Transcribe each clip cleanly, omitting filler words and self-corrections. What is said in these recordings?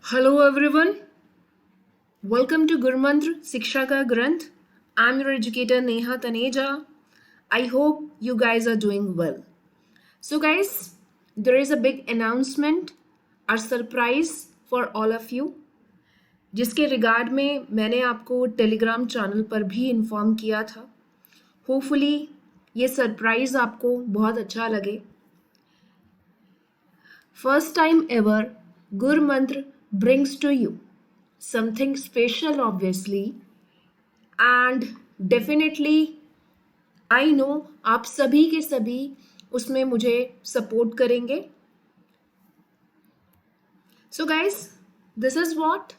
Hello everyone, welcome to Gurmantra Siksha Ka Granth. I'm your educator Neha Taneja. I hope you guys are doing well. So guys, there is a big announcement, a surprise for all of you, जिसके regard में मैंने आपको Telegram channel पर भी inform किया था. Hopefully ये surprise आपको बहुत अच्छा लगे. First time ever, Gur Mantra brings to you something special, obviously, and definitely I know आप सभी के सभी उसमें मुझे सपोर्ट करेंगे. So guys, this is what?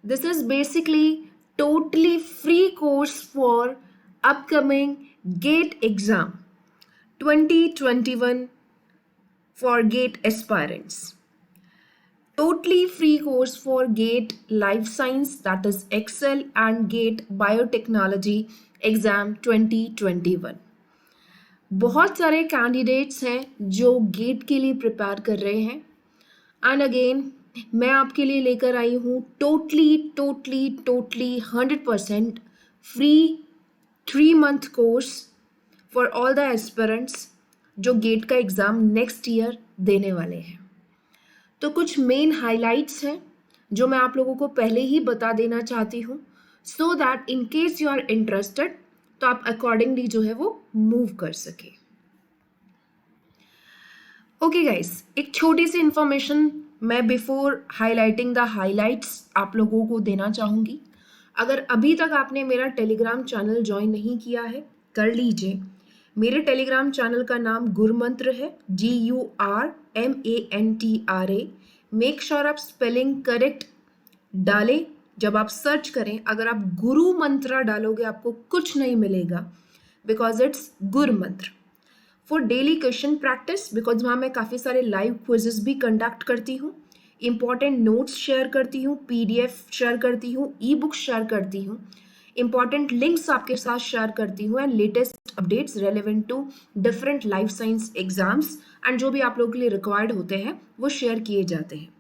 This is basically totally free course for upcoming GATE exam 2021 for GATE aspirants. Totally free course for GATE Life Science, that is Excel, and GATE Biotechnology exam 2021. बहुत सारे candidates हैं जो gate के लिए prepare कर रहे हैं. And again मैं आपके लिए लेकर आई हूँ totally 100% free 3 month course for all the aspirants जो गेट का एग्ज़ाम नेक्स्ट ईयर देने वाले हैं. तो कुछ मेन हाइलाइट्स हैं जो मैं आप लोगों को पहले ही बता देना चाहती हूँ, so that in case you are interested तो आप अकॉर्डिंगली जो है वो मूव कर सके. ओके गाइस, एक छोटी सी इंफॉर्मेशन मैं बिफोर हाईलाइटिंग द हाइलाइट्स आप लोगों को देना चाहूँगी. अगर अभी तक आपने मेरा टेलीग्राम चैनल ज्वाइन नहीं किया है, कर लीजिए. मेरे टेलीग्राम चैनल का नाम गुरमंत्र है, GURMANTRA. मेक श्योर आप स्पेलिंग करेक्ट डालें. जब आप सर्च करें, अगर आप गुरु मंत्रा डालोगे आपको कुछ नहीं मिलेगा, because it's Gurmantra. For daily question practice, because वहाँ मैं काफ़ी सारे लाइव क्विजेस भी कंडक्ट करती हूँ, इंपॉर्टेंट नोट्स शेयर करती हूँ, PDF शेयर करती हूँ, ई बुक्स शेयर करती हूँ, इंपॉर्टेंट लिंक्स आपके साथ शेयर करती हूँ, and latest updates relevant to different life science exams and जो भी आप लोगों के लिए रिक्वायर्ड होते हैं वो शेयर किए जाते हैं.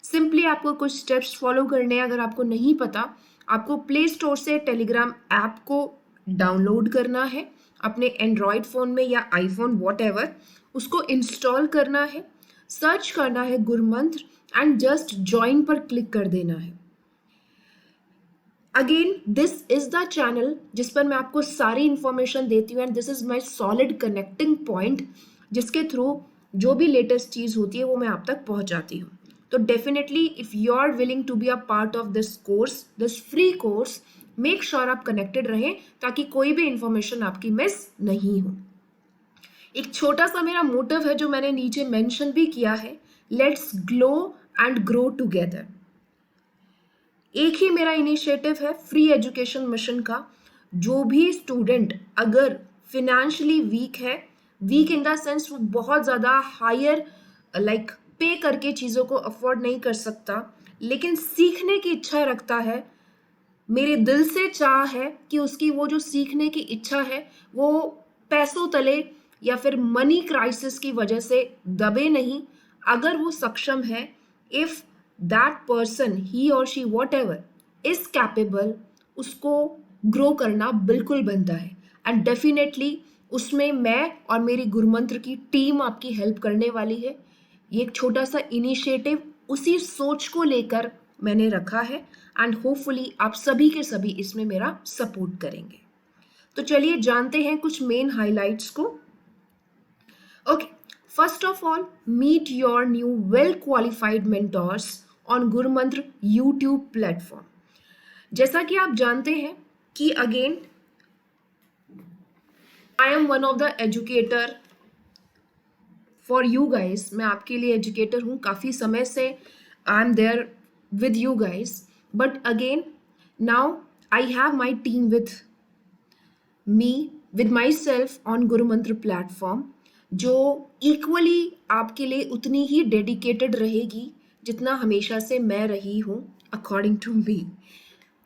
सिंपली आपको कुछ स्टेप्स फॉलो करने हैं. अगर आपको नहीं पता, आपको प्ले स्टोर से टेलीग्राम ऐप को डाउनलोड करना है अपने एंड्रॉयड फ़ोन में या आईफोन वॉटएवर, उसको इंस्टॉल करना है, सर्च करना है गुरमंत्र एंड जस्ट ज्वाइन पर क्लिक कर देना है. Again this is the channel जिस पर मैं आपको सारी इंफॉर्मेशन देती हूँ, and this is my solid connecting point जिसके थ्रू जो भी लेटेस्ट चीज़ होती है वो मैं आप तक पहुँचाती हूँ. तो definitely if you are willing to be a part of this course, this free course, make sure आप कनेक्टेड रहें ताकि कोई भी इंफॉर्मेशन आपकी मिस नहीं हो. एक छोटा सा मेरा मोटिव है जो मैंने नीचे मेंशन भी किया है, let's glow and grow together. एक ही मेरा इनिशिएटिव है फ्री एजुकेशन मिशन का. जो भी स्टूडेंट अगर फिनेंशियली वीक है, वीक इन द सेंस वो बहुत ज़्यादा हायर लाइक पे करके चीज़ों को अफोर्ड नहीं कर सकता, लेकिन सीखने की इच्छा रखता है, मेरे दिल से चाह है कि उसकी वो जो सीखने की इच्छा है वो पैसों तले या फिर मनी क्राइसिस की वजह से दबे नहीं. अगर वो सक्षम है, इफ़ दैट पर्सन, ही और she what ever is capable, उसको ग्रो करना बिल्कुल बनता है. एंड डेफिनेटली उसमें मैं और मेरी गुरमंत्र की टीम आपकी हेल्प करने वाली है. ये एक छोटा सा इनिशिएटिव उसी सोच को लेकर मैंने रखा है, एंड होपफुली आप सभी के सभी इसमें मेरा सपोर्ट करेंगे. तो चलिए जानते हैं कुछ मेन हाइलाइट्स को. Okay, first of all, meet your new well qualified mentors on Gurmantra YouTube platform. जैसा कि आप जानते हैं कि again I am one of the educator for you guys. मैं आपके लिए एजुकेटर हूँ, काफ़ी समय से I am there with you guys, but again now I have my team with myself on गुरुमंत्र platform, जो इक्वली आपके लिए उतनी ही डेडिकेटेड रहेगी जितना हमेशा से मैं रही हूँ, according to me.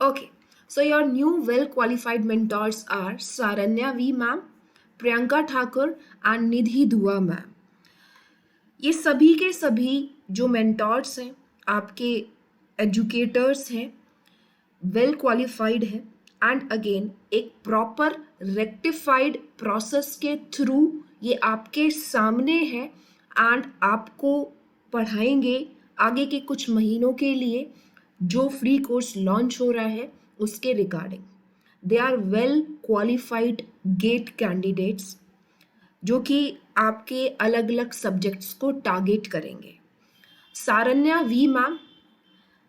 Okay, so your new well qualified mentors are Saranya V ma'am, Priyanka Thakur and Nidhi Dua ma'am. ये सभी के सभी जो मेंटोर्स हैं आपके एजुकेटर्स हैं, वेल क्वालिफाइड है, एंड अगेन एक प्रॉपर रेक्टिफाइड प्रोसेस के थ्रू ये आपके सामने है एंड आपको पढ़ाएंगे आगे के कुछ महीनों के लिए जो फ्री कोर्स लॉन्च हो रहा है उसके regarding. They are well qualified GATE candidates जो कि आपके अलग अलग सब्जेक्ट्स को टारगेट करेंगे। Saranya V ma'am,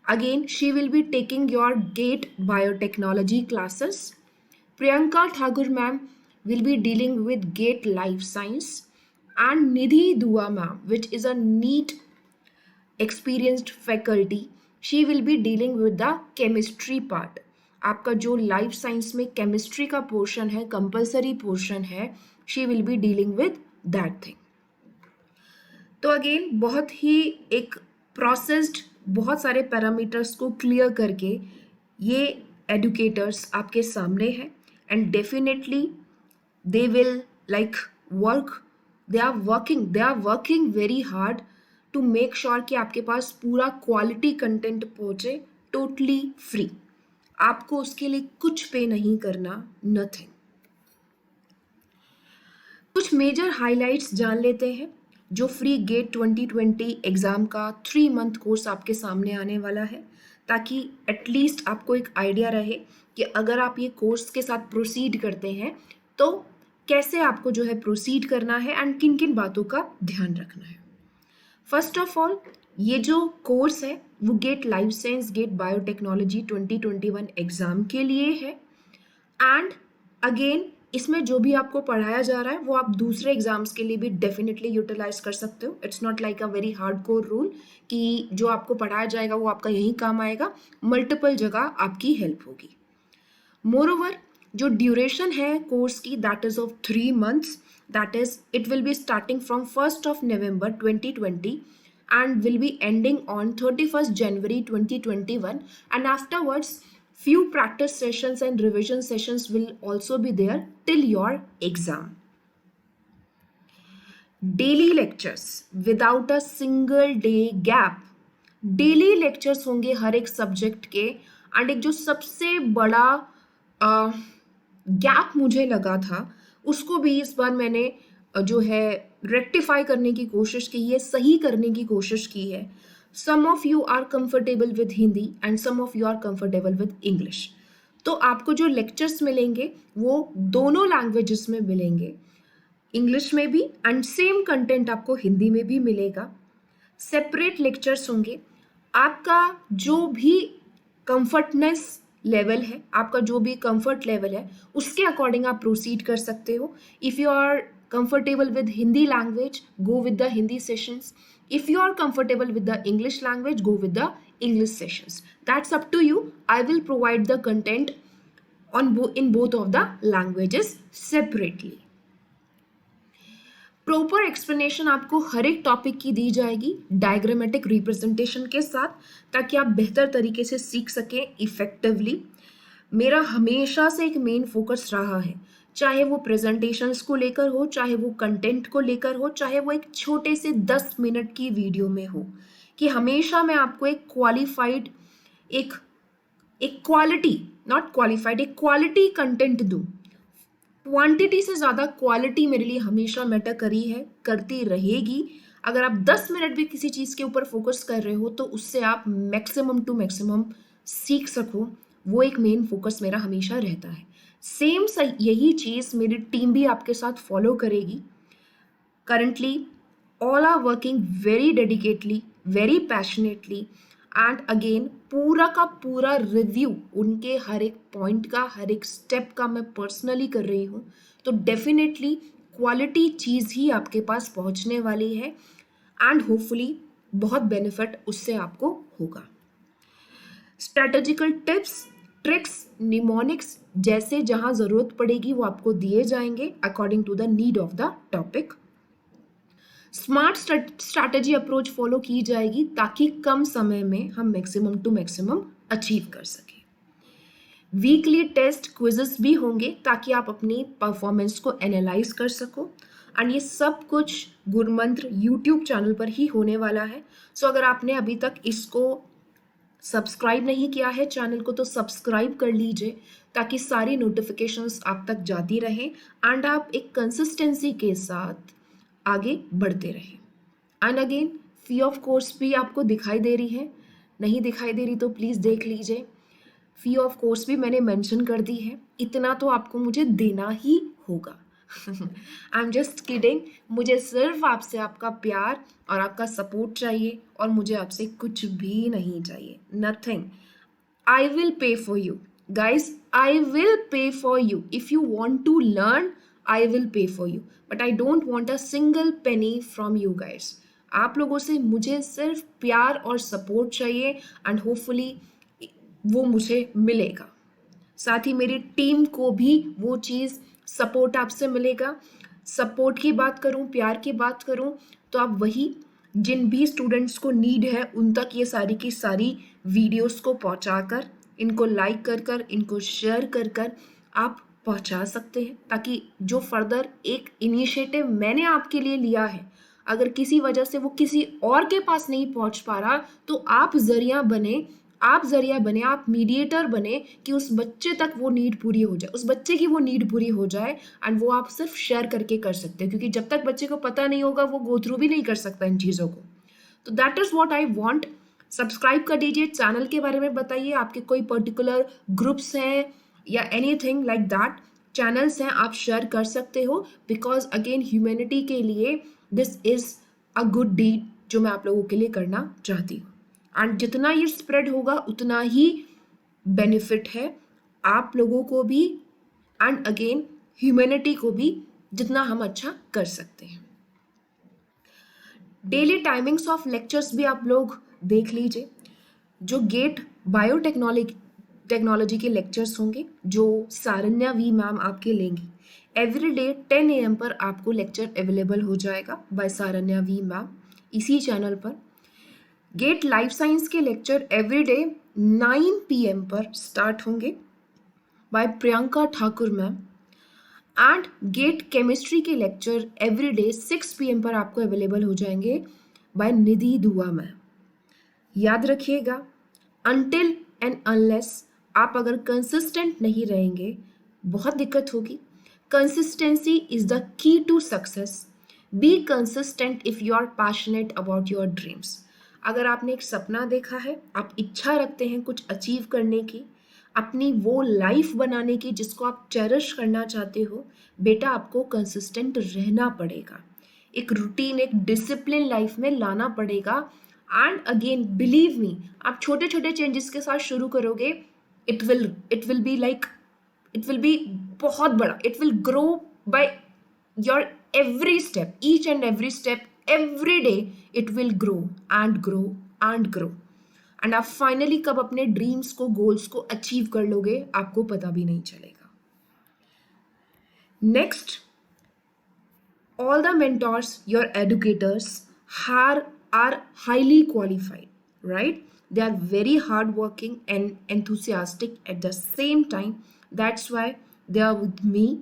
again she will be taking your GATE biotechnology classes. Priyanka Thakur ma'am will be dealing with GATE life science, and Nidhi Dua ma'am, which is a NEET experienced faculty, she will be dealing with the chemistry part. आपका जो life science में chemistry का portion है, compulsory portion है, she will be dealing with that thing. तो again बहुत ही एक processed, बहुत सारे पैरामीटर्स को क्लियर करके ये एडुकेटर्स आपके सामने हैं and definitely they will like work, they are working very hard to make sure कि आपके पास पूरा क्वालिटी कंटेंट पहुंचे टोटली फ्री। आपको उसके लिए कुछ पे नहीं करना, नथिंग। कुछ मेजर हाइलाइट्स जान लेते हैं जो फ्री गेट 2020 एग्ज़ाम का 3 मंथ कोर्स आपके सामने आने वाला है, ताकि एटलीस्ट आपको एक आइडिया रहे कि अगर आप ये कोर्स के साथ प्रोसीड करते हैं तो कैसे आपको जो है प्रोसीड करना है एंड किन किन बातों का ध्यान रखना है। फर्स्ट ऑफ ऑल, ये जो कोर्स है वो GATE life science GATE biotechnology 2021 exam के लिए है एंड अगेन इसमें जो भी आपको पढ़ाया जा रहा है वो आप दूसरे एग्जाम्स के लिए भी डेफिनेटली यूटिलाइज कर सकते हो। It's not like a very hard core rule कि जो आपको पढ़ाया जाएगा वो आपका यही काम आएगा, मल्टीपल जगह आपकी हेल्प होगी। मोरओवर जो ड्यूरेशन है कोर्स की that is of 3 months, that is it will be starting from 1st of November 2020 and will be ending on 31st January 2021, and afterwards few practice sessions and revision sessions will also be there till your exam. Daily lectures without a single day gap. Daily lectures होंगे हर एक subject के and एक जो सबसे बड़ा gap मुझे लगा था उसको भी इस बार मैंने जो है रेक्टिफाई करने की कोशिश की है, सही करने की कोशिश की है। Some of you are comfortable with Hindi and some of you are comfortable with English, तो आपको जो लेक्चर्स मिलेंगे वो दोनों लैंग्वेजेस में मिलेंगे, इंग्लिश में भी एंड सेम कंटेंट आपको हिंदी में भी मिलेगा। सेपरेट लेक्चर्स होंगे। आपका जो भी कंफर्टनेस लेवल है, आपका जो भी कंफर्ट लेवल है उसके अकॉर्डिंग आप प्रोसीड कर सकते हो। If you are comfortable with Hindi language, go with the Hindi sessions. If you are comfortable with the English language, go with the English sessions. That's up to you. I will provide the content on in both of the languages separately. Proper explanation आपको हर एक topic की दी जाएगी diagrammatic representation के साथ, ताकि आप बेहतर तरीके से सीख सकें इफेक्टिवली। मेरा हमेशा से एक मेन फोकस रहा है, चाहे वो प्रेजेंटेशंस को लेकर हो, चाहे वो कंटेंट को लेकर हो, चाहे वो एक छोटे से 10 मिनट की वीडियो में हो, कि हमेशा मैं आपको एक क्वालिफाइड एक क्वालिटी, नॉट क्वालिफाइड, एक क्वालिटी कंटेंट दूं। क्वांटिटी से ज़्यादा क्वालिटी मेरे लिए हमेशा मैटर करी है, करती रहेगी। अगर आप 10 मिनट भी किसी चीज़ के ऊपर फोकस कर रहे हो तो उससे आप मैक्सिमम टू मैक्सिमम सीख सको, वो एक मेन फोकस मेरा हमेशा रहता है। सेम यही चीज़ मेरी टीम भी आपके साथ फॉलो करेगी। Currently all are working very dedicatedly, very passionately and again पूरा का पूरा रिव्यू उनके हर एक पॉइंट का, हर एक स्टेप का मैं पर्सनली कर रही हूँ। तो डेफिनेटली क्वालिटी चीज़ ही आपके पास पहुँचने वाली है एंड होपफुली बहुत बेनिफिट उससे आपको होगा। स्ट्रैटेजिकल टिप्स, ट्रिक्स, निमोनिक्स जैसे जहाँ ज़रूरत पड़ेगी वो आपको दिए जाएंगे according to the need of the topic. Smart strategy approach follow की जाएगी ताकि कम समय में हम मैक्सिमम टू मैक्सिमम अचीव कर सकें। वीकली टेस्ट क्विजेस भी होंगे ताकि आप अपनी परफॉर्मेंस को एनालाइज कर सको एंड ये सब कुछ गुरुमंत्र यूट्यूब चैनल पर ही होने वाला है। सो अगर आपने अभी तक इसको सब्सक्राइब नहीं किया है चैनल को तो सब्सक्राइब कर लीजिए ताकि सारी नोटिफिकेशंस आप तक जाती रहें एंड आप एक कंसिस्टेंसी के साथ आगे बढ़ते रहें। And again fee of course भी आपको दिखाई दे रही है, नहीं दिखाई दे रही तो प्लीज़ देख लीजिए। फी ऑफ कोर्स भी मैंने मेंशन कर दी है, इतना तो आपको मुझे देना ही होगा। आई एम जस्ट किडिंग, मुझे सिर्फ आपसे आपका प्यार और आपका सपोर्ट चाहिए और मुझे आपसे कुछ भी नहीं चाहिए, nothing. I will pay for you. Guys, I will pay for you. If you want to learn, I will pay for you. But I don't want a single penny from you guys. आप लोगों से मुझे सिर्फ प्यार और support चाहिए and hopefully वो मुझे मिलेगा। साथ ही मेरी टीम को भी वो चीज़ सपोर्ट आपसे मिलेगा। सपोर्ट की बात करूं, प्यार की बात करूं तो आप वही जिन भी स्टूडेंट्स को नीड है उन तक ये सारी की सारी वीडियोस को पहुंचाकर, इनको लाइक कर कर, इनको शेयर कर कर आप पहुंचा सकते हैं ताकि जो फर्दर एक इनिशिएटिव मैंने आपके लिए लिया है अगर किसी वजह से वो किसी और के पास नहीं पहुंच पा रहा तो आप जरिया बने, आप मीडिएटर बने कि उस बच्चे तक वो नीड पूरी हो जाए, उस बच्चे की वो नीड पूरी हो जाए एंड वो आप सिर्फ शेयर करके कर सकते हैं क्योंकि जब तक बच्चे को पता नहीं होगा वो गो थ्रू भी नहीं कर सकता इन चीज़ों को। तो that is what I want. Subscribe कर दीजिए, चैनल के बारे में बताइए, आपके कोई पर्टिकुलर ग्रुप्स हैं या एनीथिंग लाइक दैट चैनल्स हैं आप शेयर कर सकते हो बिकॉज अगेन ह्यूमैनिटी के लिए this is a good deed जो मैं आप लोगों के लिए करना चाहती हूँ एंड जितना ये स्प्रेड होगा उतना ही बेनिफिट है आप लोगों को भी एंड अगेन ह्यूमैनिटी को भी जितना हम अच्छा कर सकते हैं। डेली टाइमिंग्स ऑफ लेक्चर्स भी आप लोग देख लीजिए। जो गेट टेक्नोलॉजी के लेक्चर्स होंगे जो सारण्या वी मैम आपके लेंगी एवरी डे 10 AM पर आपको लेक्चर अवेलेबल हो जाएगा बाय सारण्या वी मैम इसी चैनल पर। गेट लाइफ साइंस के लेक्चर एवरी डे 9 PM पर स्टार्ट होंगे by Priyanka Thakur ma'am and GATE chemistry के लेक्चर एवरी डे 6 PM पर आपको अवेलेबल हो जाएंगे बाय निधि दुआ मैम। याद रखिएगा अनटिल एंड अनलेस आप अगर कंसिस्टेंट नहीं रहेंगे बहुत दिक्कत होगी। Consistency is the key to success. Be consistent if you are passionate about your dreams. अगर आपने एक सपना देखा है, आप इच्छा रखते हैं कुछ अचीव करने की, अपनी वो लाइफ बनाने की जिसको आप चेरिश करना चाहते हो, बेटा आपको कंसिस्टेंट रहना पड़ेगा, एक रूटीन एक डिसिप्लिन लाइफ में लाना पड़ेगा एंड अगेन बिलीव मी आप छोटे छोटे चेंजेस के साथ शुरू करोगे it will be like it will be बहुत बड़ा, it will grow by your every step, each and every step, every day it will grow and grow and grow and आप फाइनली कब अपने ड्रीम्स को गोल्स को achieve कर लोगे आपको पता भी नहीं चलेगा। Next, all the mentors, your educators are highly qualified, right? They are very hardworking and enthusiastic at the same time. That's why they are with me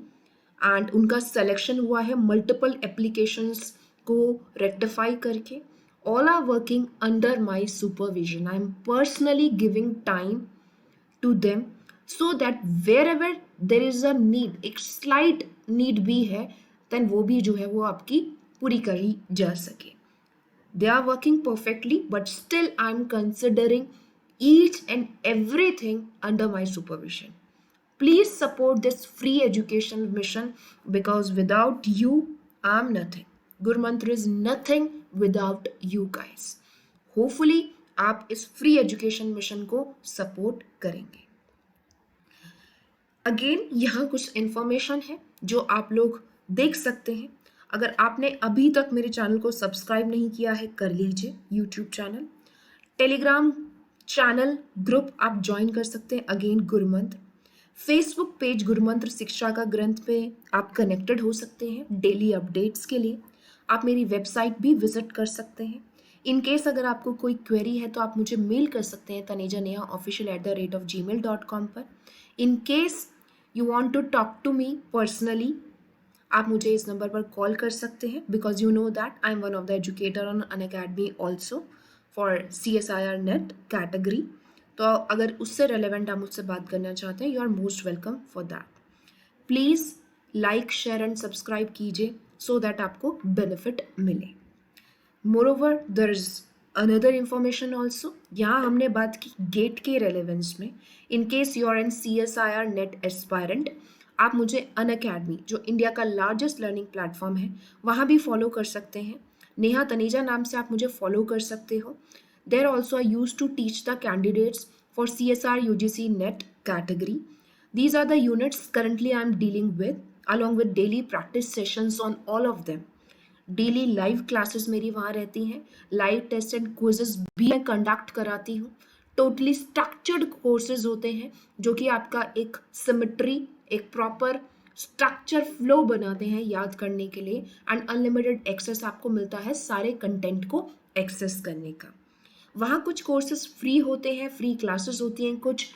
and उनका सिलेक्शन हुआ है मल्टीपल एप्लीकेशंस को रेक्टिफाई करके। All are working under my supervision. I am personally giving time to them so that wherever there is a need, एक slight need भी है then वो भी जो है वो आपकी पूरी करी जा सके। They are working perfectly but still I am considering each and everything under my supervision. Please support this free education mission because without you, I'm nothing. Gurmantra is nothing without you guys. Hopefully, आप इस free education mission को support करेंगे। Again, यहाँ कुछ information है जो आप लोग देख सकते हैं। अगर आपने अभी तक मेरे चैनल को सब्सक्राइब नहीं किया है कर लीजिए, YouTube channel, Telegram channel group आप ज्वाइन कर सकते हैं अगेन गुरुमंत्र, फेसबुक पेज गुरुमंत्र शिक्षा का ग्रंथ पे आप कनेक्टेड हो सकते हैं डेली अपडेट्स के लिए। आप मेरी वेबसाइट भी विजिट कर सकते हैं। इन केस अगर आपको कोई क्वेरी है तो आप मुझे मेल कर सकते हैं tanejanehaofficial@gmail.com पर। In case you want to talk to me personally आप मुझे इस नंबर पर कॉल कर सकते हैं because you know that I am one of the educator on Unacademy also for CSIR NET category तो अगर उससे रेलेवेंट आप मुझसे बात करना चाहते हैं, you are most welcome for that. Please like share and subscribe कीजिए सो दैट आपको बेनिफिट मिले. Moreover there is another information also. यहाँ हमने बात की गेट के रेलेवेंस में. In case you are an CSIR NET aspirant, आप मुझे अनअकैडमी, जो इंडिया का लार्जेस्ट लर्निंग प्लेटफॉर्म है, वहाँ भी फॉलो कर सकते हैं. नेहा तनेजा नाम से आप मुझे फॉलो कर सकते हो. There also I use to teach the candidates for CSR UGC NET category. These are the units currently I am dealing with, along with daily practice sessions on all of them. Daily live classes मेरी वहाँ रहती हैं. Live test and quizzes भी मैं conduct कराती हूँ. Totally structured courses होते हैं जो कि आपका एक सिमेट्री, एक प्रॉपर स्ट्रक्चर फ्लो बनाते हैं याद करने के लिए. एंड अनलिमिटेड एक्सेस आपको मिलता है सारे कंटेंट को एक्सेस करने का. वहाँ कुछ कोर्सेज फ्री होते हैं, फ्री क्लासेस होती हैं, कुछ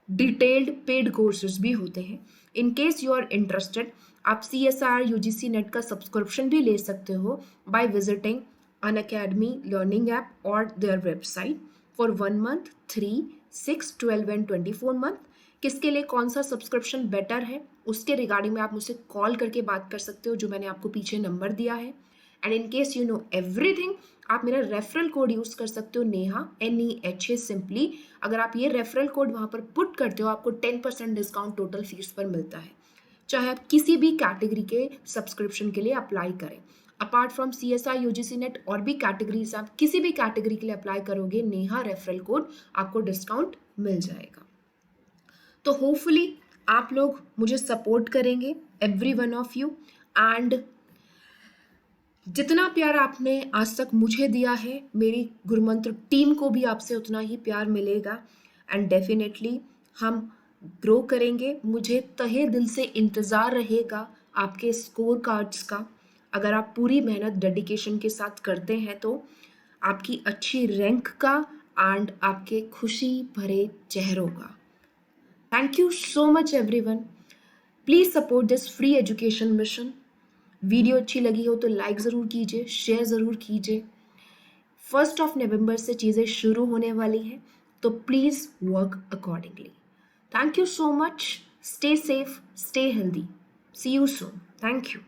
डिटेल्ड पेड कोर्सेज भी होते हैं. In case you are interested, आप CSIR UGC नेट का सब्सक्रिप्शन भी ले सकते हो by visiting Unacademy learning app और their website for 1 month, 3, 6, 12 and 24 month. किसके लिए कौन सा सब्सक्रिप्शन बेटर है उसके रिगार्डिंग में आप मुझसे कॉल करके बात कर सकते हो, जो मैंने आपको पीछे नंबर दिया है. And in case you know everything, आप मेरा रेफरल कोड यूज कर सकते हो, नेहा NEHA सिंपली. अगर आप ये रेफरल कोड वहां पर पुट करते हो, आपको 10% डिस्काउंट टोटल फीस पर मिलता है, चाहे आप किसी भी कैटेगरी के सब्सक्रिप्शन के लिए अप्लाई करें. Apart from CSIR UGC net और भी कैटेगरीज, आप किसी भी कैटेगरी के लिए अप्लाई करोगे, नेहा रेफरल कोड, आपको डिस्काउंट मिल जाएगा. तो होपफुली आप लोग मुझे सपोर्ट करेंगे, every one of you. And जितना प्यार आपने आज तक मुझे दिया है, मेरी गुरुमंत्र टीम को भी आपसे उतना ही प्यार मिलेगा. एंड डेफिनेटली हम ग्रो करेंगे. मुझे तहे दिल से इंतज़ार रहेगा आपके स्कोर कार्ड्स का. अगर आप पूरी मेहनत डेडिकेशन के साथ करते हैं तो आपकी अच्छी रैंक का एंड आपके खुशी भरे चेहरों का. Thank you so much everyone. Please support this free education mission. Video अच्छी लगी हो तो लाइक ज़रूर कीजिए, शेयर ज़रूर कीजिए. 1 November से चीज़ें शुरू होने वाली हैं, तो please work accordingly. Thank you so much. Stay safe, stay healthy. See you soon. Thank you.